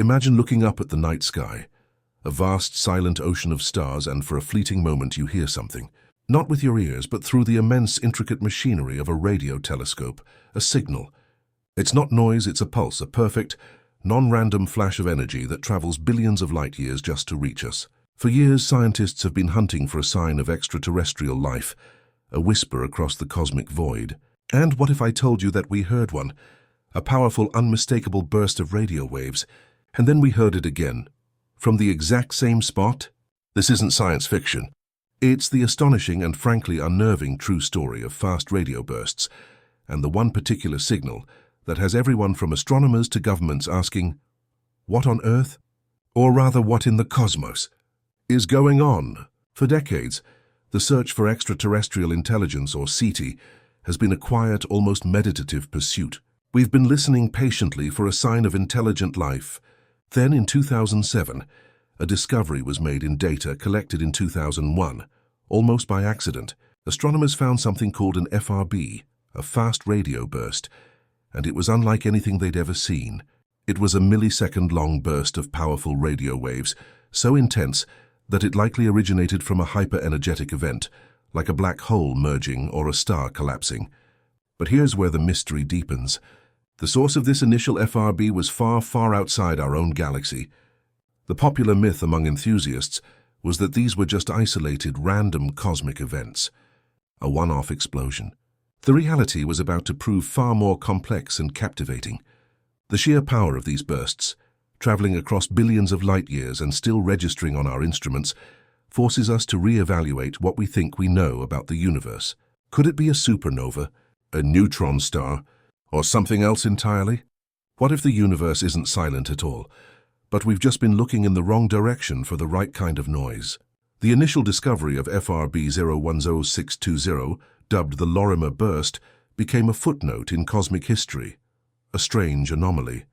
Imagine looking up at the night sky, a vast silent ocean of stars, and for a fleeting moment you hear something. Not with your ears, but through the immense intricate machinery of a radio telescope, a signal. It's not noise, it's a pulse, a perfect, non-random flash of energy that travels billions of light years just to reach us. For years, scientists have been hunting for a sign of extraterrestrial life, a whisper across the cosmic void. And what if I told you that we heard one? A powerful, unmistakable burst of radio waves. And then we heard it again. From the exact same spot? This isn't science fiction. It's the astonishing and frankly unnerving true story of fast radio bursts, and the one particular signal that has everyone from astronomers to governments asking, what on Earth? Or rather, what in the cosmos is going on? For decades, the search for extraterrestrial intelligence, or SETI, has been a quiet, almost meditative pursuit. We've been listening patiently for a sign of intelligent life. Then, in 2007, a discovery was made in data collected in 2001. Almost by accident, astronomers found something called an FRB, a fast radio burst, and it was unlike anything they'd ever seen. It was a millisecond-long burst of powerful radio waves, so intense that it likely originated from a hyper-energetic event, like a black hole merging or a star collapsing. But here's where the mystery deepens. The source of this initial FRB was far, far outside our own galaxy. The popular myth among enthusiasts was that these were just isolated, random cosmic events, a one-off explosion. The reality was about to prove far more complex and captivating. The sheer power of these bursts, traveling across billions of light years and still registering on our instruments, forces us to re-evaluate what we think we know about the universe. Could it be a supernova, a neutron star, or something else entirely? What if the universe isn't silent at all, but we've just been looking in the wrong direction for the right kind of noise? The initial discovery of FRB 010620, dubbed the Lorimer burst, became a footnote in cosmic history, a strange anomaly.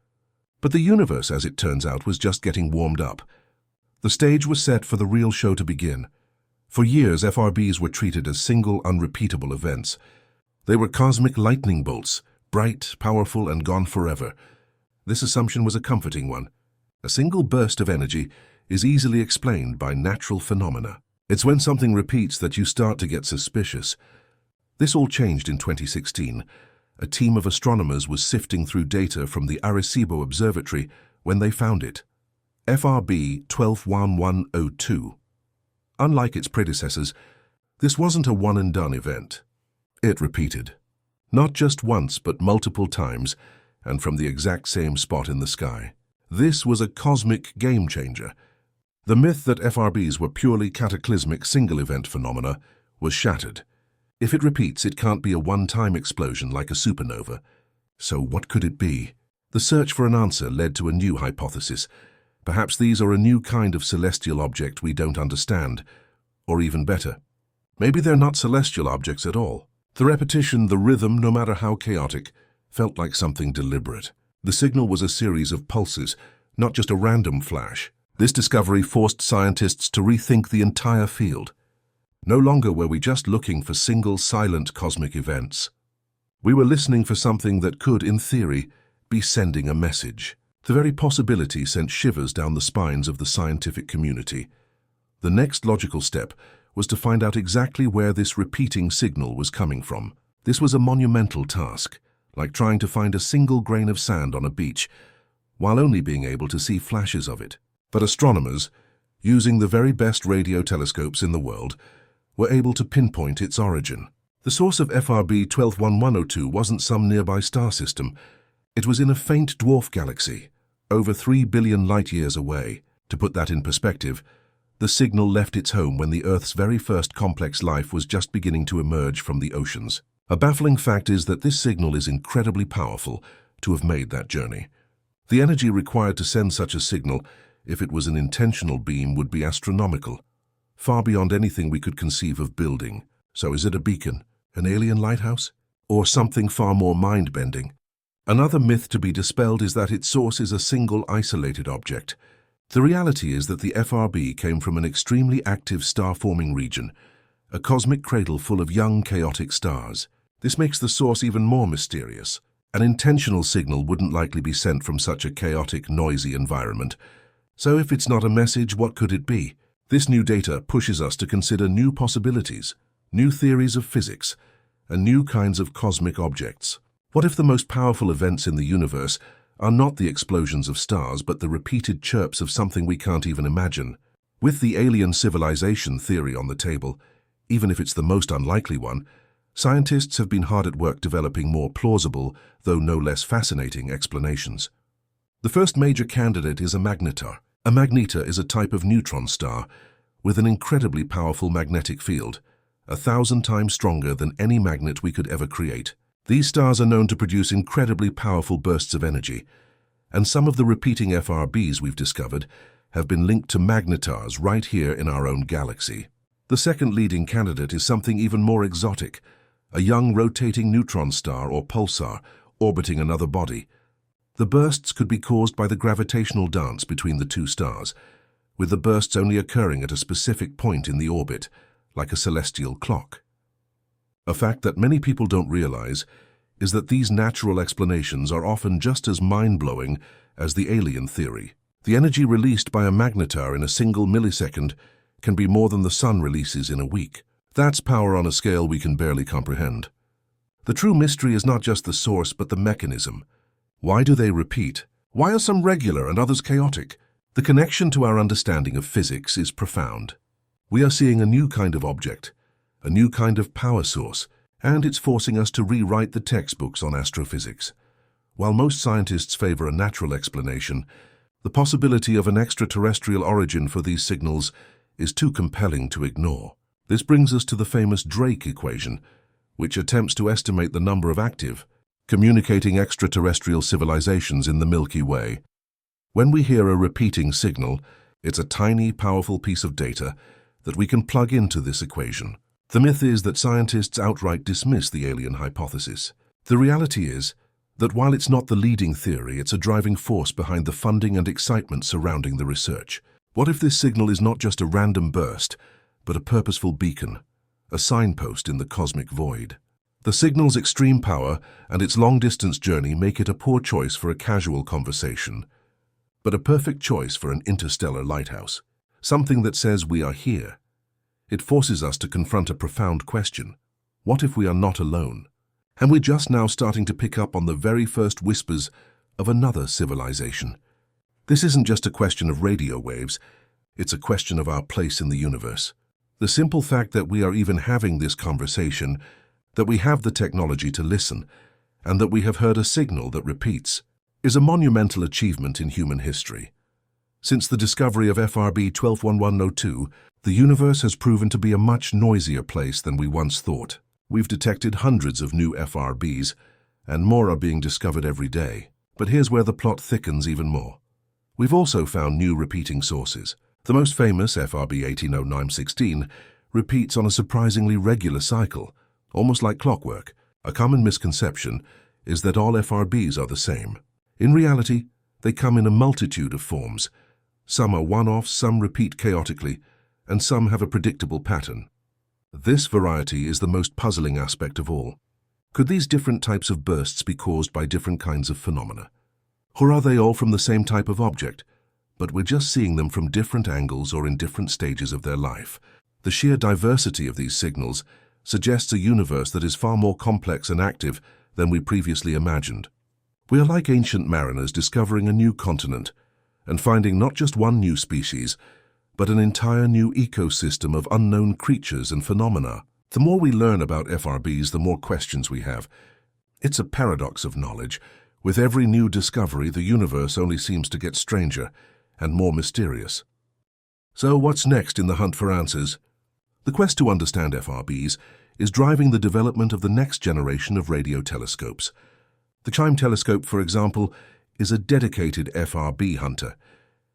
But the universe, as it turns out, was just getting warmed up. The stage was set for the real show to begin. For years, FRBs were treated as single, unrepeatable events. They were cosmic lightning bolts, bright, powerful, and gone forever. This assumption was a comforting one. A single burst of energy is easily explained by natural phenomena. It's when something repeats that you start to get suspicious. This all changed in 2016. A team of astronomers was sifting through data from the Arecibo Observatory when they found it. FRB 121102. Unlike its predecessors, this wasn't a one-and-done event. It repeated. Not just once, but multiple times, and from the exact same spot in the sky. This was a cosmic game-changer. The myth that FRBs were purely cataclysmic single-event phenomena was shattered. If it repeats, it can't be a one-time explosion like a supernova. So what could it be? The search for an answer led to a new hypothesis. Perhaps these are a new kind of celestial object we don't understand. Or even better, maybe they're not celestial objects at all. The repetition, the rhythm, no matter how chaotic, felt like something deliberate. The signal was a series of pulses, not just a random flash. This discovery forced scientists to rethink the entire field. No longer were we just looking for single, silent cosmic events. We were listening for something that could, in theory, be sending a message. The very possibility sent shivers down the spines of the scientific community. The next logical step was to find out exactly where this repeating signal was coming from. This was a monumental task, like trying to find a single grain of sand on a beach, while only being able to see flashes of it. But astronomers, using the very best radio telescopes in the world, were able to pinpoint its origin. The source of FRB 121102 wasn't some nearby star system. It was in a faint dwarf galaxy, over 3 billion light-years away. To put that in perspective, the signal left its home when the Earth's very first complex life was just beginning to emerge from the oceans. A baffling fact is that this signal is incredibly powerful to have made that journey. The energy required to send such a signal, if it was an intentional beam, would be astronomical, far beyond anything we could conceive of building. So is it a beacon, an alien lighthouse, or something far more mind-bending? Another myth to be dispelled is that its source is a single isolated object. The reality is that the FRB came from an extremely active star-forming region, a cosmic cradle full of young, chaotic stars. This makes the source even more mysterious. An intentional signal wouldn't likely be sent from such a chaotic, noisy environment. So if it's not a message, what could it be? This new data pushes us to consider new possibilities, new theories of physics, and new kinds of cosmic objects. What if the most powerful events in the universe are not the explosions of stars, but the repeated chirps of something we can't even imagine? With the alien civilization theory on the table, even if it's the most unlikely one, scientists have been hard at work developing more plausible, though no less fascinating, explanations. The first major candidate is a magnetar. A magnetar is a type of neutron star with an incredibly powerful magnetic field, 1,000 times stronger than any magnet we could ever create. These stars are known to produce incredibly powerful bursts of energy, and some of the repeating FRBs we've discovered have been linked to magnetars right here in our own galaxy. The second leading candidate is something even more exotic, a young rotating neutron star or pulsar orbiting another body. The bursts could be caused by the gravitational dance between the two stars, with the bursts only occurring at a specific point in the orbit, like a celestial clock. A fact that many people don't realize is that these natural explanations are often just as mind-blowing as the alien theory. The energy released by a magnetar in a single millisecond can be more than the sun releases in a week. That's power on a scale we can barely comprehend. The true mystery is not just the source, but the mechanism. Why do they repeat? Why are some regular and others chaotic? The connection to our understanding of physics is profound. We are seeing a new kind of object, a new kind of power source, and it's forcing us to rewrite the textbooks on astrophysics. While most scientists favor a natural explanation, the possibility of an extraterrestrial origin for these signals is too compelling to ignore. This brings us to the famous Drake equation, which attempts to estimate the number of active, communicating extraterrestrial civilizations in the Milky Way. When we hear a repeating signal, it's a tiny, powerful piece of data that we can plug into this equation. The myth is that scientists outright dismiss the alien hypothesis. The reality is that while it's not the leading theory, it's a driving force behind the funding and excitement surrounding the research. What if this signal is not just a random burst, but a purposeful beacon, a signpost in the cosmic void? The signal's extreme power and its long-distance journey make it a poor choice for a casual conversation, but a perfect choice for an interstellar lighthouse, something that says we are here. It forces us to confront a profound question. What if we are not alone? And we're just now starting to pick up on the very first whispers of another civilization. This isn't just a question of radio waves, it's a question of our place in the universe. The simple fact that we are even having this conversation, that we have the technology to listen, and that we have heard a signal that repeats, is a monumental achievement in human history. Since the discovery of FRB 121102, the universe has proven to be a much noisier place than we once thought. We've detected hundreds of new FRBs, and more are being discovered every day. But here's where the plot thickens even more. We've also found new repeating sources. The most famous, FRB 180916, repeats on a surprisingly regular cycle, almost like clockwork. A common misconception is that all FRBs are the same. In reality, they come in a multitude of forms. Some are one-offs, some repeat chaotically, and some have a predictable pattern. This variety is the most puzzling aspect of all. Could these different types of bursts be caused by different kinds of phenomena? Or are they all from the same type of object, but we're just seeing them from different angles or in different stages of their life? The sheer diversity of these signals suggests a universe that is far more complex and active than we previously imagined. We are like ancient mariners discovering a new continent and finding not just one new species, but an entire new ecosystem of unknown creatures and phenomena. The more we learn about FRBs, the more questions we have. It's a paradox of knowledge. With every new discovery, the universe only seems to get stranger and more mysterious. So what's next in the hunt for answers? The quest to understand FRBs is driving the development of the next generation of radio telescopes. The CHIME telescope, for example, is a dedicated FRB hunter,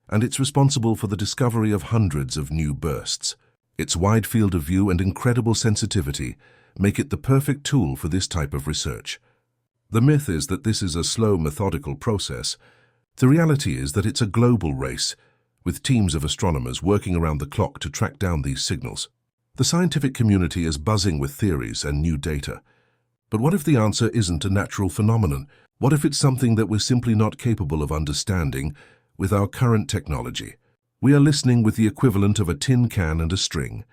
and it's responsible for the discovery of hundreds of new bursts. Its wide field of view and incredible sensitivity make it the perfect tool for this type of research. The myth is that this is a slow, methodical process. The reality is that it's a global race, with teams of astronomers working around the clock to track down these signals. The scientific community is buzzing with theories and new data. But what if the answer isn't a natural phenomenon? What if it's something that we're simply not capable of understanding with our current technology? We are listening with the equivalent of a tin can and a string.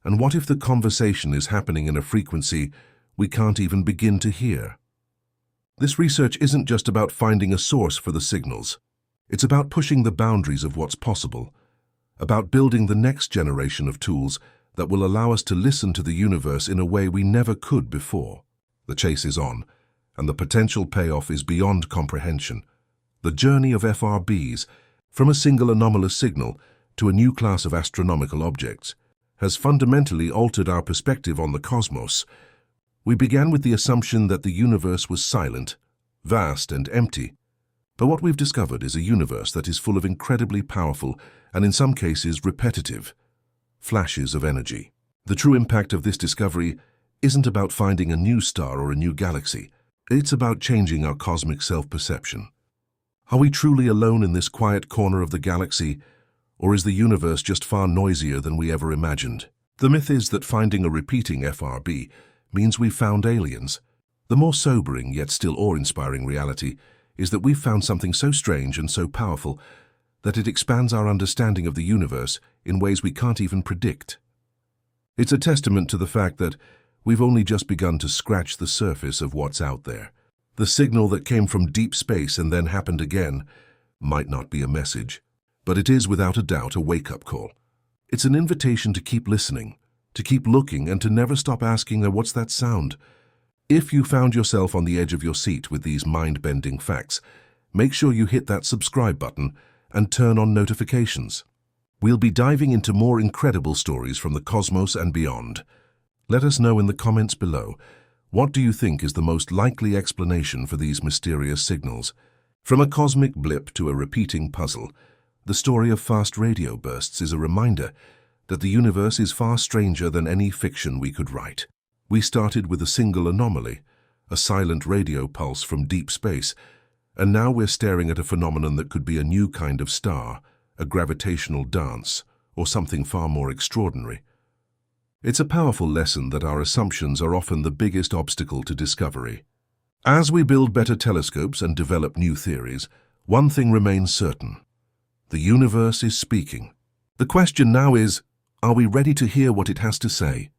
And what if the conversation is happening in a frequency we can't even begin to hear? This research isn't just about finding a source for the signals. It's about pushing the boundaries of what's possible, about building the next generation of tools that will allow us to listen to the universe in a way we never could before. The chase is on, and the potential payoff is beyond comprehension. The journey of FRBs, from a single anomalous signal to a new class of astronomical objects, has fundamentally altered our perspective on the cosmos. We began with the assumption that the universe was silent, vast and empty. But what we've discovered is a universe that is full of incredibly powerful and in some cases repetitive flashes of energy. The true impact of this discovery isn't about finding a new star or a new galaxy. It's about changing our cosmic self-perception. Are we truly alone in this quiet corner of the galaxy, or is the universe just far noisier than we ever imagined? The myth is that finding a repeating FRB means we've found aliens. The more sobering yet still awe-inspiring reality is that we've found something so strange and so powerful that it expands our understanding of the universe in ways we can't even predict. It's a testament to the fact that we've only just begun to scratch the surface of what's out there. The signal that came from deep space and then happened again might not be a message, but it is without a doubt a wake-up call. It's an invitation to keep listening, to keep looking, and to never stop asking, what's that sound? If you found yourself on the edge of your seat with these mind-bending facts, make sure you hit that subscribe button and turn on notifications. We'll be diving into more incredible stories from the cosmos and beyond. Let us know in the comments below, what do you think is the most likely explanation for these mysterious signals? From a cosmic blip to a repeating puzzle, the story of fast radio bursts is a reminder that the universe is far stranger than any fiction we could write. We started with a single anomaly, a silent radio pulse from deep space, and now we're staring at a phenomenon that could be a new kind of star, a gravitational dance, or something far more extraordinary. It's a powerful lesson that our assumptions are often the biggest obstacle to discovery. As we build better telescopes and develop new theories, one thing remains certain. The universe is speaking. The question now is, are we ready to hear what it has to say?